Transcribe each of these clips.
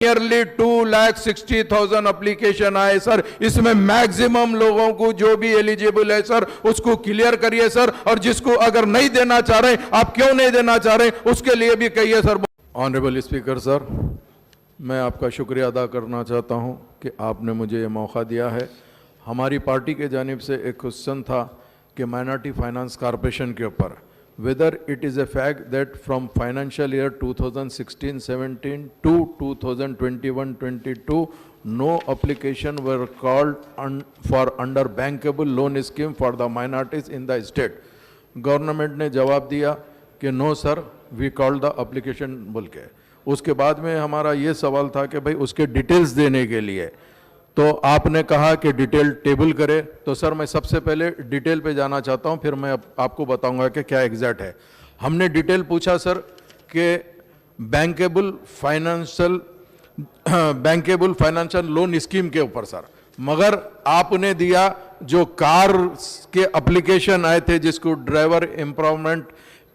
Nearly 2,60,000 application आए sir. इसमें maximum लोगों को जो भी एलिजिबल है सर उसको क्लियर करिए सर, और जिसको अगर नहीं देना चाह रहे, आप क्यों नहीं देना चाह रहे उसके लिए भी कहिए सर। ऑनरेबल स्पीकर सर, मैं आपका शुक्रिया अदा करना चाहता हूं कि आपने मुझे ये मौका दिया है। हमारी पार्टी के जानिब से एक क्वेश्चन था कि माइनॉरिटी फाइनेंस कॉरपोरेशन के ऊपर, whether it is a fact that from financial year 2016-17 to 2021-22 no application were called for under bankable loan scheme for the minorities in the state. Government ने जवाब दिया कि no sir, we called the application बोल के। उसके बाद में हमारा ये सवाल था कि भाई उसके डिटेल्स देने के लिए तो आपने कहा कि डिटेल टेबल करे। तो सर मैं सबसे पहले डिटेल पे जाना चाहता हूं, फिर मैं आपको बताऊंगा कि क्या एग्जैक्ट है। हमने डिटेल पूछा सर कि बैंकेबल फाइनेंशियल लोन स्कीम के ऊपर सर, मगर आपने दिया जो कार के एप्लीकेशन आए थे जिसको ड्राइवर एम्पावरमेंट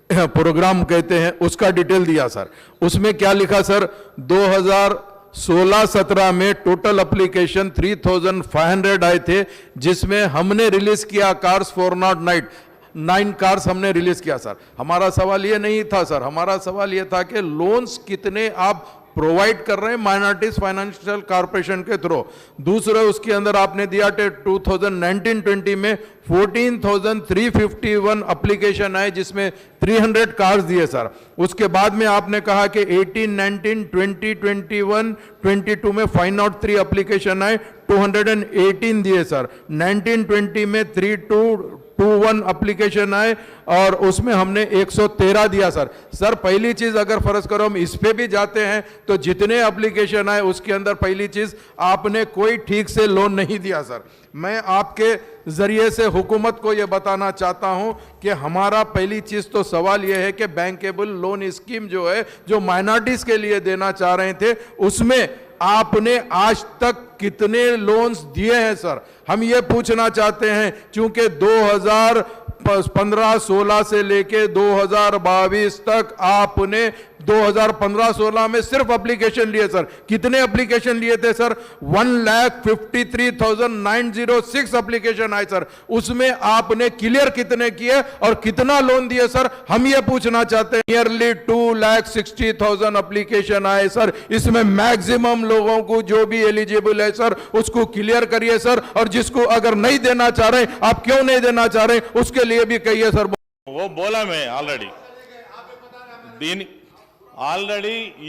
प्रोग्राम कहते हैं, उसका डिटेल दिया सर। उसमें क्या लिखा सर, 2016-17 में टोटल एप्लीकेशन 3,500 आए थे, जिसमें हमने रिलीज किया कार्स 409 कार्स हमने रिलीज किया सर। हमारा सवाल ये नहीं था सर, हमारा सवाल ये था कि लोन्स कितने आप प्रोवाइड कर रहे हैं माइनॉरिटीज फाइनेंशियल कॉर्पोरेशन के थ्रू। दूसरा उसके अंदर आपने दिया 2019-20 में 14,351 एप्लीकेशन आए, जिसमें 300 कार्स दिए सर। उसके बाद में आपने कहा कि 18-19 2021-22 में 503 एप्लीकेशन आए, 218 दिए सर। 19-20 में 3221 एप्लीकेशन आए और उसमें हमने 113 दिया सर। सर पहली चीज अगर फर्ज करो हम इस पे भी जाते हैं तो जितने एप्लीकेशन आए उसके अंदर पहली चीज आपने कोई ठीक से लोन नहीं दिया सर। मैं आपके जरिए से हुकूमत को यह बताना चाहता हूं कि हमारा पहली चीज तो सवाल यह है कि बैंकेबल लोन स्कीम जो है, जो माइनॉरिटीज के लिए देना चाह रहे थे, उसमें आपने आज तक कितने लोन्स दिए हैं सर, हम ये पूछना चाहते हैं। क्योंकि 2015-16 से लेके 2022 तक आपने 2015-16 में सिर्फ एप्लीकेशन लिए सर। कितने एप्लीकेशन लिए थे सर? 1,53,906 एप्लीकेशन आए सर। उसमें आपने क्लियर कितने किए और कितना लोन दिए सर, हम ये पूछना चाहते हैं। नियरली 2,60,000 एप्लीकेशन आए सर। इसमें मैक्सिमम लोगों को जो भी एलिजिबल है सर उसको क्लियर करिए सर, और जिसको अगर नहीं देना चाह रहे, आप क्यों नहीं देना चाह रहे उसके लिए भी कहिए सर। वो बोला मैं ऑलरेडी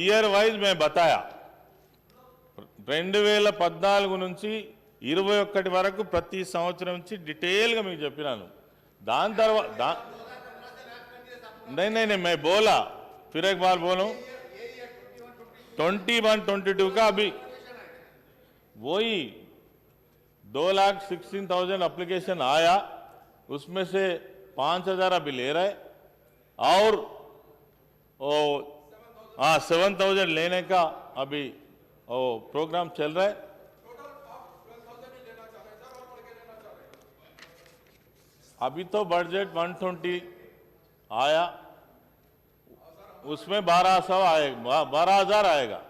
ఇయర్ వైజ్ మేము బతాయా 2014 నుంచి 21 వరకు ప్రతి సంవత్సరం నుంచి డీటెయిల్గా మీకు చెప్పినాను। దాని తర్వాత नहीं मैं बोला, फिर एक बार बोलूं, 21-22 का अभी वही 2,16,000 एप्लीकेशन आया, उसमें से 5,000 अभी ले रहे और 7,000 लेने का अभी प्रोग्राम चल रहा है। अभी तो बजट 120 आया, उसमें 1200 आएगा, 12,000 आएगा।